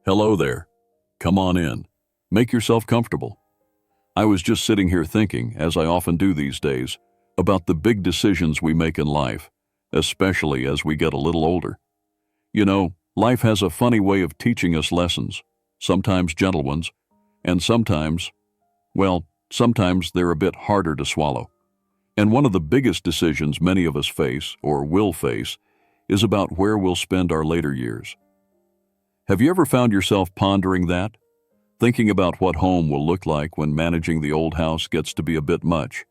Hello there. Come on in. Make yourself comfortable. I was just sitting here thinking, as I often do these days, about the big decisions we make in life, especially as we get a little older. You know, life has a funny way of teaching us lessons, sometimes gentle ones, and sometimes they're a bit harder to swallow. And one of the biggest decisions many of us face, or will face, is about where we'll spend our later years. Have you ever found yourself pondering that? Thinking about what home will look like when managing the old house gets to be a bit much,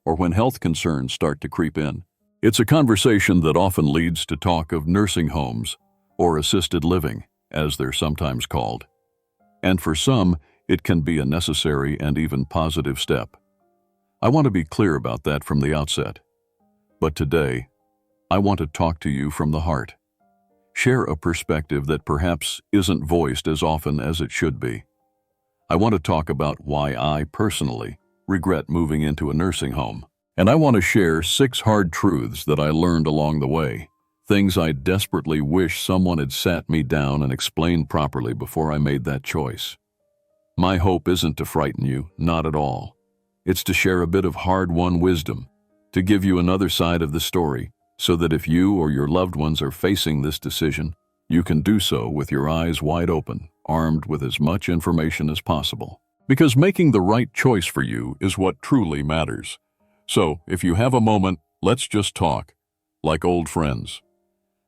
or when health concerns start to creep in? It's a conversation that often leads to talk of nursing homes, or assisted living, as they're sometimes called. And for some, it can be a necessary and even positive step. I want to be clear about that from the outset. But today, I want to talk to you from the heart. Share a perspective that perhaps isn't voiced as often as it should be. I want to talk about why I personally regret moving into a nursing home. And I want to share 6 hard truths that I learned along the way, things I desperately wish someone had sat me down and explained properly before I made that choice. My hope isn't to frighten you, not at all. It's to share a bit of hard-won wisdom, to give you another side of the story, so that if you or your loved ones are facing this decision, you can do so with your eyes wide open, armed with as much information as possible. Because making the right choice for you is what truly matters. So, if you have a moment, let's just talk, like old friends.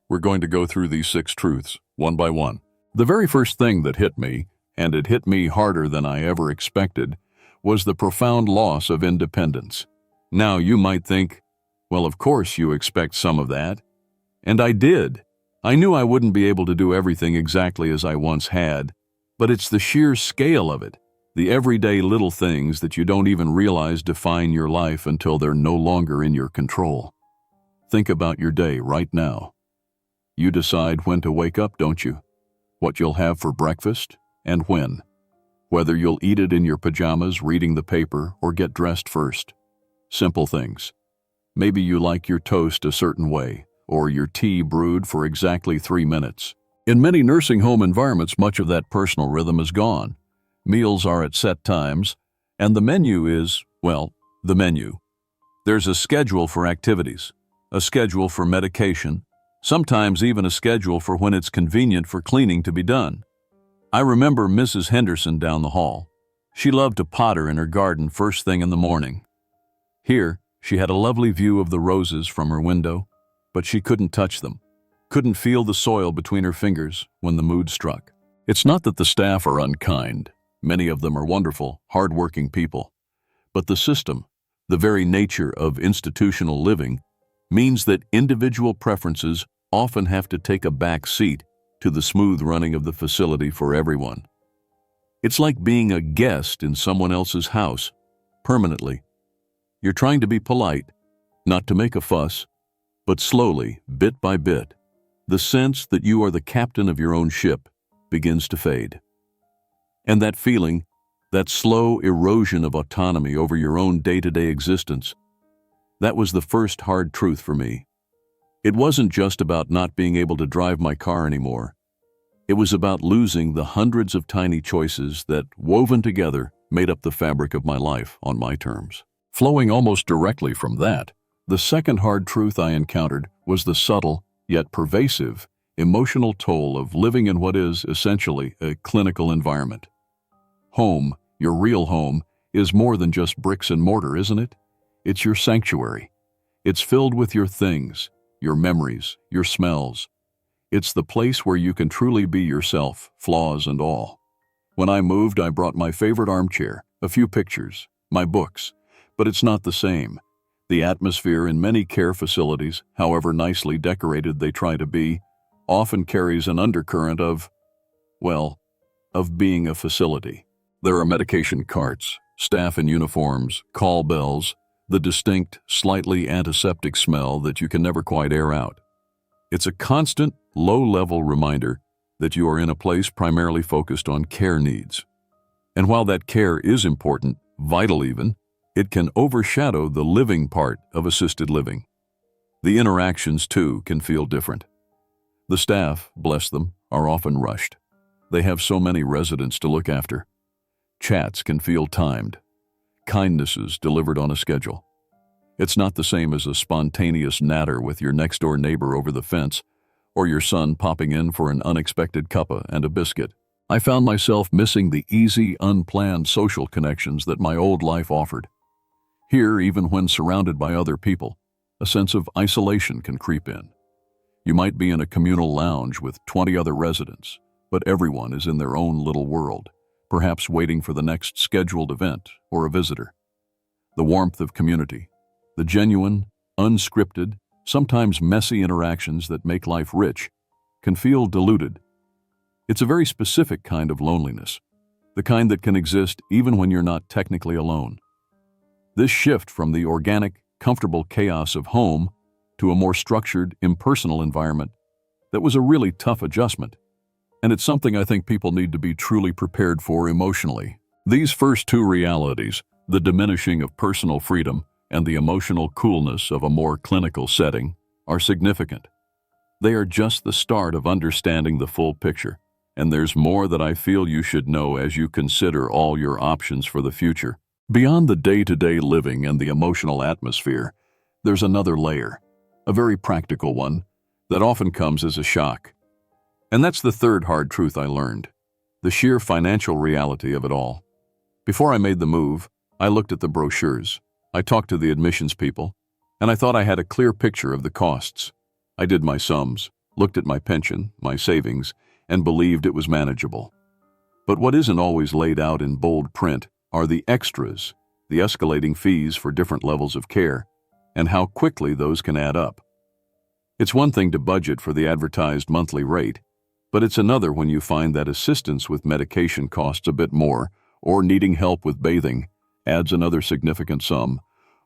We're going to go through these 6 truths, one by one. The very first thing that hit me, and it hit me harder than I ever expected, was the profound loss of independence. Now, you might think, well, of course you expect some of that. And I did. I knew I wouldn't be able to do everything exactly as I once had, but it's the sheer scale of it, the everyday little things that you don't even realize define your life until they're no longer in your control. Think about your day right now. You decide when to wake up, don't you? What you'll have for breakfast, and when. Whether you'll eat it in your pajamas reading the paper or get dressed first. Simple things. Maybe you like your toast a certain way, or your tea brewed for exactly 3 minutes. In many nursing home environments, much of that personal rhythm is gone. Meals are at set times, and the menu is, well, the menu. There's a schedule for activities, a schedule for medication, sometimes even a schedule for when it's convenient for cleaning to be done. I remember Mrs. Henderson down the hall. She loved to potter in her garden first thing in the morning. Here, she had a lovely view of the roses from her window, but she couldn't touch them, couldn't feel the soil between her fingers when the mood struck. It's not that the staff are unkind. Many of them are wonderful, hard-working people. But the system, the very nature of institutional living, means that individual preferences often have to take a back seat to the smooth running of the facility for everyone. It's like being a guest in someone else's house, permanently. You're trying to be polite, not to make a fuss, but slowly, bit by bit, the sense that you are the captain of your own ship begins to fade. And that feeling, that slow erosion of autonomy over your own day-to-day existence, that was the first hard truth for me. It wasn't just about not being able to drive my car anymore. It was about losing the hundreds of tiny choices that, woven together, made up the fabric of my life on my terms. Flowing almost directly from that, the second hard truth I encountered was the subtle, yet pervasive, emotional toll of living in what is, essentially, a clinical environment. Home, your real home, is more than just bricks and mortar, isn't it? It's your sanctuary. It's filled with your things, your memories, your smells. It's the place where you can truly be yourself, flaws and all. When I moved, I brought my favorite armchair, a few pictures, my books, but it's not the same. The atmosphere in many care facilities, however nicely decorated they try to be, often carries an undercurrent of being a facility. There are medication carts, staff in uniforms, call bells, the distinct, slightly antiseptic smell that you can never quite air out. It's a constant, low-level reminder that you are in a place primarily focused on care needs. And while that care is important, vital even, it can overshadow the living part of assisted living. The interactions, too, can feel different. The staff, bless them, are often rushed. They have so many residents to look after. Chats can feel timed. Kindnesses delivered on a schedule. It's not the same as a spontaneous natter with your next-door neighbor over the fence, or your son popping in for an unexpected cuppa and a biscuit. I found myself missing the easy, unplanned social connections that my old life offered. Here, even when surrounded by other people, a sense of isolation can creep in. You might be in a communal lounge with 20 other residents, but everyone is in their own little world, perhaps waiting for the next scheduled event or a visitor. The warmth of community, the genuine, unscripted, sometimes messy interactions that make life rich, can feel diluted. It's a very specific kind of loneliness, the kind that can exist even when you're not technically alone. This shift from the organic, comfortable chaos of home to a more structured, impersonal environment, that was a really tough adjustment. And it's something I think people need to be truly prepared for emotionally. These first two realities, the diminishing of personal freedom and the emotional coolness of a more clinical setting, are significant. They are just the start of understanding the full picture, and there's more that I feel you should know as you consider all your options for the future. Beyond the day-to-day living and the emotional atmosphere, there's another layer, a very practical one, that often comes as a shock. And that's the third hard truth I learned, the sheer financial reality of it all. Before I made the move, I looked at the brochures, I talked to the admissions people, and I thought I had a clear picture of the costs. I did my sums, looked at my pension, my savings, and believed it was manageable. But what isn't always laid out in bold print are the extras, the escalating fees for different levels of care, and how quickly those can add up. It's one thing to budget for the advertised monthly rate, but it's another when you find that assistance with medication costs a bit more, or needing help with bathing adds another significant sum,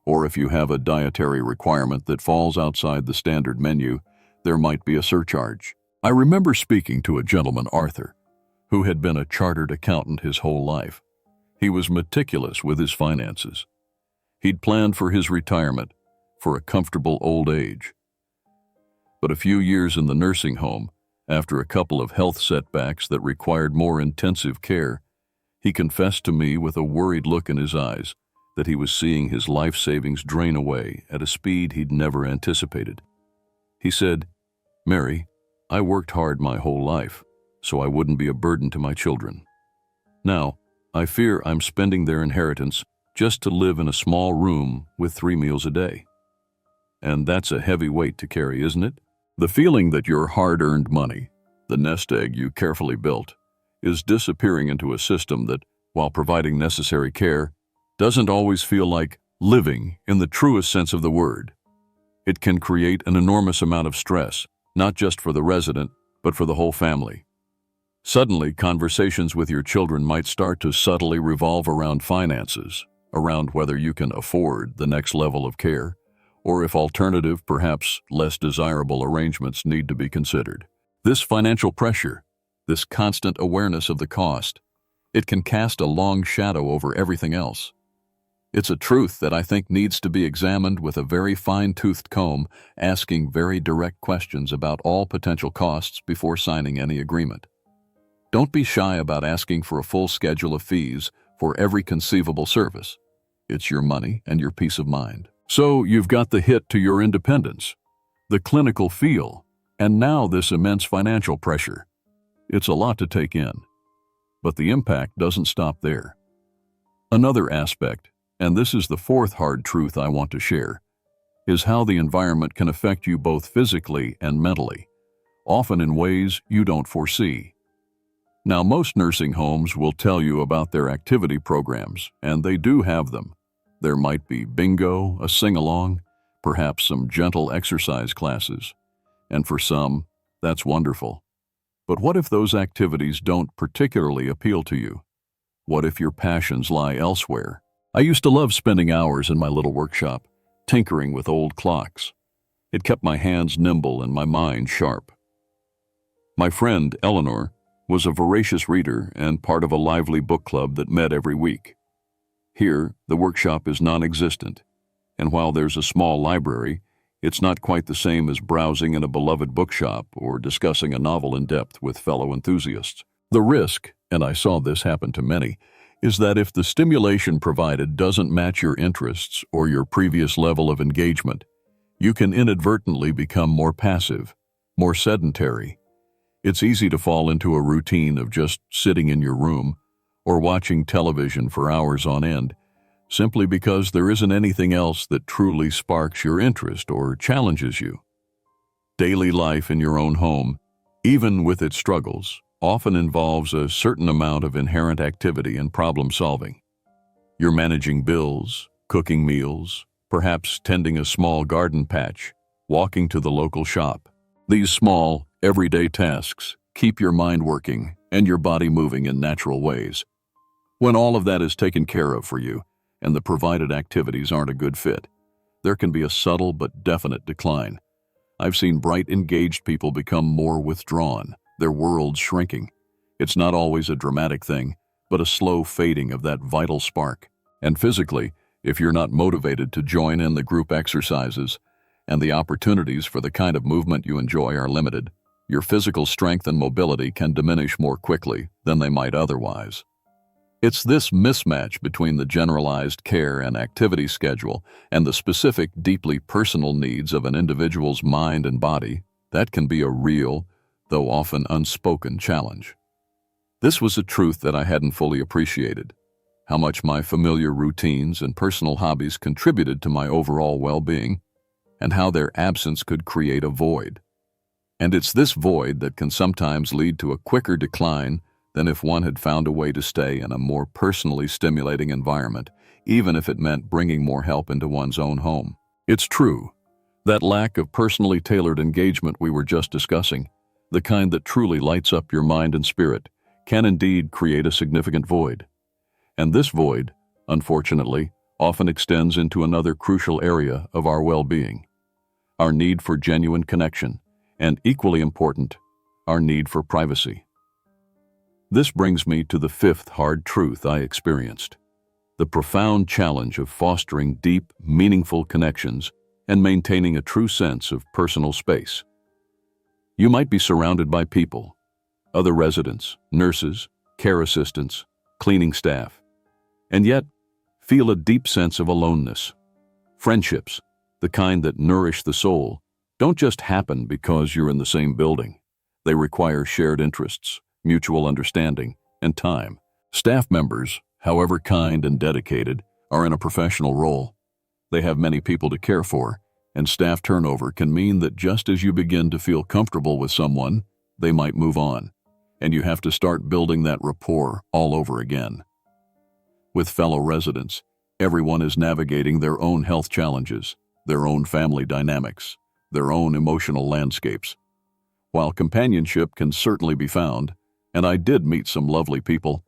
or if you have a dietary requirement that falls outside the standard menu, there might be a surcharge. I remember speaking to a gentleman, Arthur, who had been a chartered accountant his whole life. He was meticulous with his finances. He'd planned for his retirement, for a comfortable old age. But a few years in the nursing home, after a couple of health setbacks that required more intensive care, he confessed to me with a worried look in his eyes that he was seeing his life savings drain away at a speed he'd never anticipated. He said, "Mary, I worked hard my whole life, so I wouldn't be a burden to my children. Now, I fear I'm spending their inheritance just to live in a small room with 3 meals a day." And that's a heavy weight to carry, isn't it? The feeling that your hard-earned money, the nest egg you carefully built, is disappearing into a system that, while providing necessary care, doesn't always feel like living in the truest sense of the word. It can create an enormous amount of stress, not just for the resident, but for the whole family. Suddenly, conversations with your children might start to subtly revolve around finances, around whether you can afford the next level of care, or if alternative, perhaps less desirable arrangements need to be considered. This financial pressure, this constant awareness of the cost, it can cast a long shadow over everything else. It's a truth that I think needs to be examined with a very fine-toothed comb, asking very direct questions about all potential costs before signing any agreement. Don't be shy about asking for a full schedule of fees for every conceivable service. It's your money and your peace of mind. So you've got the hit to your independence, the clinical feel, and now this immense financial pressure. It's a lot to take in, but the impact doesn't stop there. Another aspect, and this is the fourth hard truth I want to share, is how the environment can affect you both physically and mentally, often in ways you don't foresee. Now, most nursing homes will tell you about their activity programs, and they do have them. There might be bingo, a sing-along, perhaps some gentle exercise classes. And for some, that's wonderful. But what if those activities don't particularly appeal to you? What if your passions lie elsewhere? I used to love spending hours in my little workshop, tinkering with old clocks. It kept my hands nimble and my mind sharp. My friend, Eleanor, was a voracious reader and part of a lively book club that met every week. Here, the workshop is non-existent, and while there's a small library, it's not quite the same as browsing in a beloved bookshop or discussing a novel in depth with fellow enthusiasts. The risk, and I saw this happen to many, is that if the stimulation provided doesn't match your interests or your previous level of engagement, you can inadvertently become more passive, more sedentary. It's easy to fall into a routine of just sitting in your room or watching television for hours on end, simply because there isn't anything else that truly sparks your interest or challenges you. Daily life in your own home, even with its struggles, often involves a certain amount of inherent activity and problem solving. You're managing bills, cooking meals, perhaps tending a small garden patch, walking to the local shop. These small, everyday tasks keep your mind working and your body moving in natural ways. When all of that is taken care of for you and the provided activities aren't a good fit, there can be a subtle but definite decline. I've seen bright, engaged people become more withdrawn, their worlds shrinking. It's not always a dramatic thing, but a slow fading of that vital spark. And physically, if you're not motivated to join in the group exercises, and the opportunities for the kind of movement you enjoy are limited, your physical strength and mobility can diminish more quickly than they might otherwise. It's this mismatch between the generalized care and activity schedule and the specific, deeply personal needs of an individual's mind and body that can be a real, though often unspoken, challenge. This was a truth that I hadn't fully appreciated, how much my familiar routines and personal hobbies contributed to my overall well-being, and how their absence could create a void. And it's this void that can sometimes lead to a quicker decline than if one had found a way to stay in a more personally stimulating environment, even if it meant bringing more help into one's own home. It's true, that lack of personally tailored engagement we were just discussing, the kind that truly lights up your mind and spirit, can indeed create a significant void. And this void, unfortunately, often extends into another crucial area of our well-being: our need for genuine connection, and equally important, our need for privacy. This brings me to the fifth hard truth I experienced: the profound challenge of fostering deep, meaningful connections and maintaining a true sense of personal space. You might be surrounded by people, other residents, nurses, care assistants, cleaning staff, and yet feel a deep sense of aloneness. Friendships, the kind that nourish the soul, don't just happen because you're in the same building. They require shared interests, mutual understanding, and time. Staff members, however kind and dedicated, are in a professional role. They have many people to care for, and staff turnover can mean that just as you begin to feel comfortable with someone, they might move on, and you have to start building that rapport all over again. With fellow residents, everyone is navigating their own health challenges, their own family dynamics, their own emotional landscapes. While companionship can certainly be found, and I did meet some lovely people,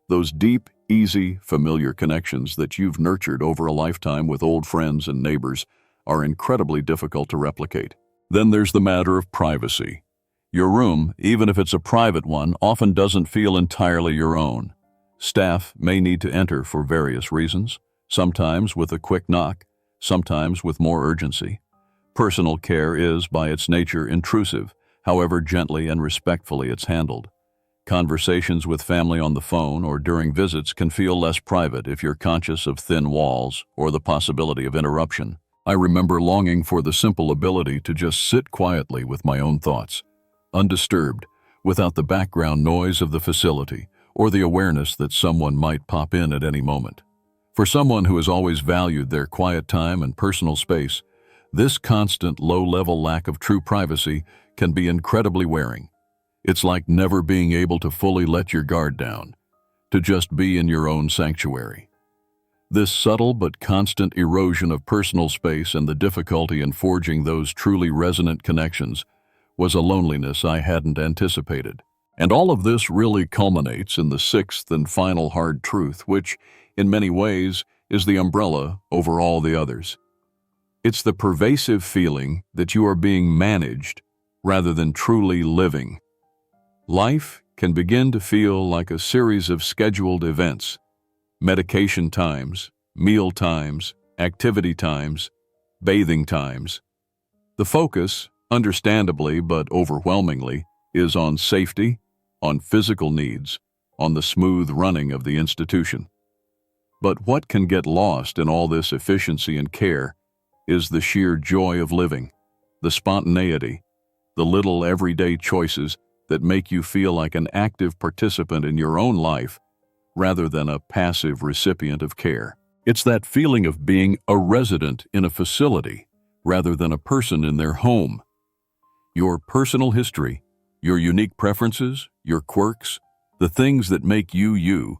those deep, easy, familiar connections that you've nurtured over a lifetime with old friends and neighbors are incredibly difficult to replicate. Then there's the matter of privacy. Your room, even if it's a private one, often doesn't feel entirely your own. Staff may need to enter for various reasons, sometimes with a quick knock, sometimes with more urgency. Personal care is, by its nature, intrusive, however gently and respectfully it's handled. Conversations with family on the phone or during visits can feel less private if you're conscious of thin walls or the possibility of interruption. I remember longing for the simple ability to just sit quietly with my own thoughts, undisturbed, without the background noise of the facility or the awareness that someone might pop in at any moment. For someone who has always valued their quiet time and personal space, this constant low-level lack of true privacy can be incredibly wearing. It's like never being able to fully let your guard down, to just be in your own sanctuary. This subtle but constant erosion of personal space and the difficulty in forging those truly resonant connections was a loneliness I hadn't anticipated. And all of this really culminates in the sixth and final hard truth, which, in many ways, is the umbrella over all the others. It's the pervasive feeling that you are being managed rather than truly living. Life can begin to feel like a series of scheduled events: medication times, meal times, activity times, bathing times. The focus, understandably but overwhelmingly, is on safety, on physical needs, on the smooth running of the institution. But what can get lost in all this efficiency and care is the sheer joy of living, the spontaneity, the little everyday choices that make you feel like an active participant in your own life rather than a passive recipient of care. It's that feeling of being a resident in a facility rather than a person in their home. Your personal history, your unique preferences, your quirks, the things that make you you,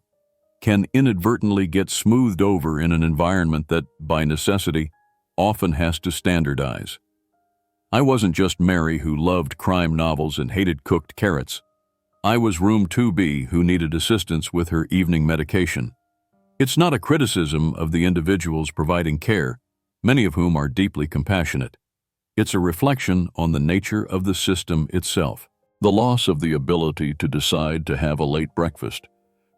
can inadvertently get smoothed over in an environment that, by necessity, often has to standardize. I wasn't just Mary who loved crime novels and hated cooked carrots. I was Room 2B who needed assistance with her evening medication. It's not a criticism of the individuals providing care, many of whom are deeply compassionate. It's a reflection on the nature of the system itself. The loss of the ability to decide to have a late breakfast,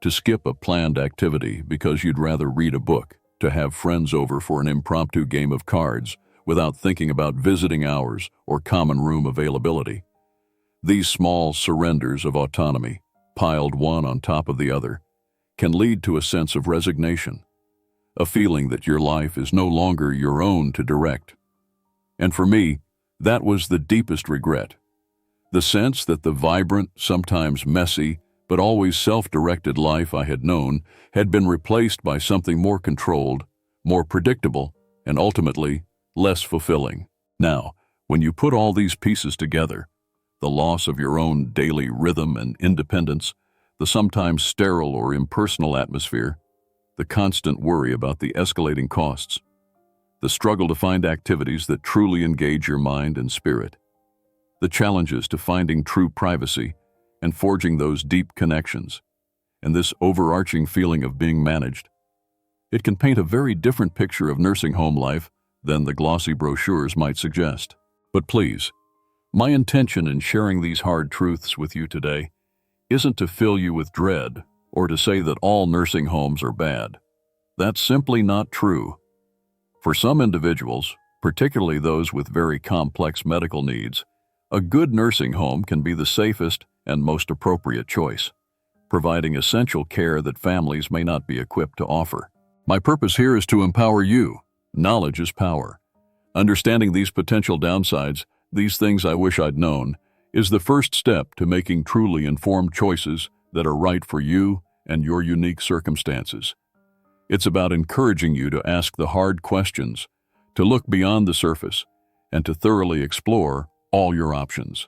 to skip a planned activity because you'd rather read a book, to have friends over for an impromptu game of cards without thinking about visiting hours or common room availability. These small surrenders of autonomy, piled one on top of the other, can lead to a sense of resignation, a feeling that your life is no longer your own to direct. And for me, that was the deepest regret. The sense that the vibrant, sometimes messy, but always self-directed life I had known had been replaced by something more controlled, more predictable, and ultimately less fulfilling. Now, when you put all these pieces together, the loss of your own daily rhythm and independence, the sometimes sterile or impersonal atmosphere, the constant worry about the escalating costs, the struggle to find activities that truly engage your mind and spirit, the challenges to finding true privacy and forging those deep connections, and this overarching feeling of being managed, it can paint a very different picture of nursing home life than the glossy brochures might suggest. But please, my intention in sharing these hard truths with you today isn't to fill you with dread or to say that all nursing homes are bad. That's simply not true. For some individuals, particularly those with very complex medical needs, a good nursing home can be the safest and most appropriate choice, providing essential care that families may not be equipped to offer. My purpose here is to empower you. Knowledge is power. Understanding these potential downsides, these things I wish I'd known, is the first step to making truly informed choices that are right for you and your unique circumstances. It's about encouraging you to ask the hard questions, to look beyond the surface, and to thoroughly explore all your options.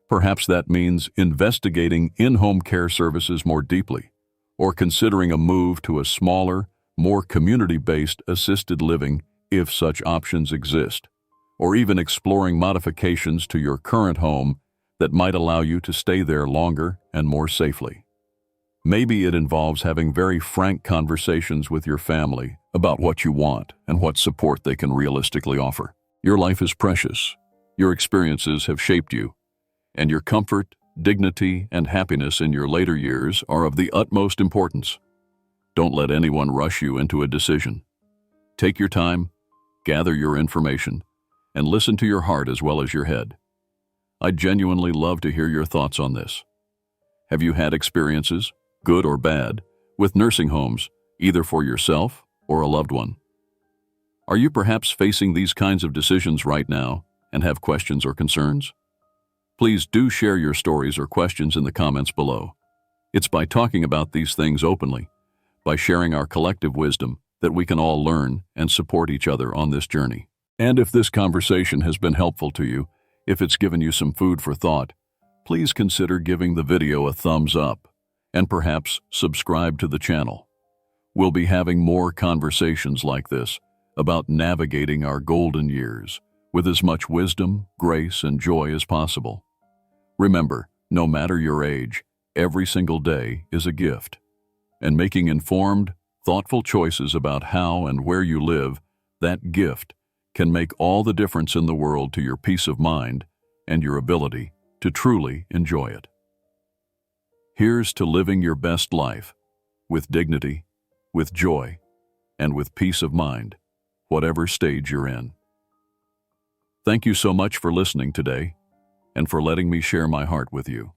Perhaps that means investigating in-home care services more deeply, or considering a move to a smaller, more community-based assisted living if such options exist, or even exploring modifications to your current home that might allow you to stay there longer and more safely. Maybe it involves having very frank conversations with your family about what you want and what support they can realistically offer. Your life is precious. Your experiences have shaped you, and your comfort, dignity, and happiness in your later years are of the utmost importance. Don't let anyone rush you into a decision. Take your time, gather your information, and listen to your heart as well as your head. I'd genuinely love to hear your thoughts on this. Have you had experiences, good or bad, with nursing homes, either for yourself or a loved one? Are you perhaps facing these kinds of decisions right now and have questions or concerns? Please do share your stories or questions in the comments below. It's by talking about these things openly, by sharing our collective wisdom, that we can all learn and support each other on this journey. And if this conversation has been helpful to you, if it's given you some food for thought, please consider giving the video a thumbs up and perhaps subscribe to the channel. We'll be having more conversations like this about navigating our golden years with as much wisdom, grace, and joy as possible. Remember, no matter your age, every single day is a gift, and making informed, thoughtful choices about how and where you live, that gift can make all the difference in the world to your peace of mind and your ability to truly enjoy it. Here's to living your best life, with dignity, with joy, and with peace of mind, whatever stage you're in. Thank you so much for listening today, and for letting me share my heart with you.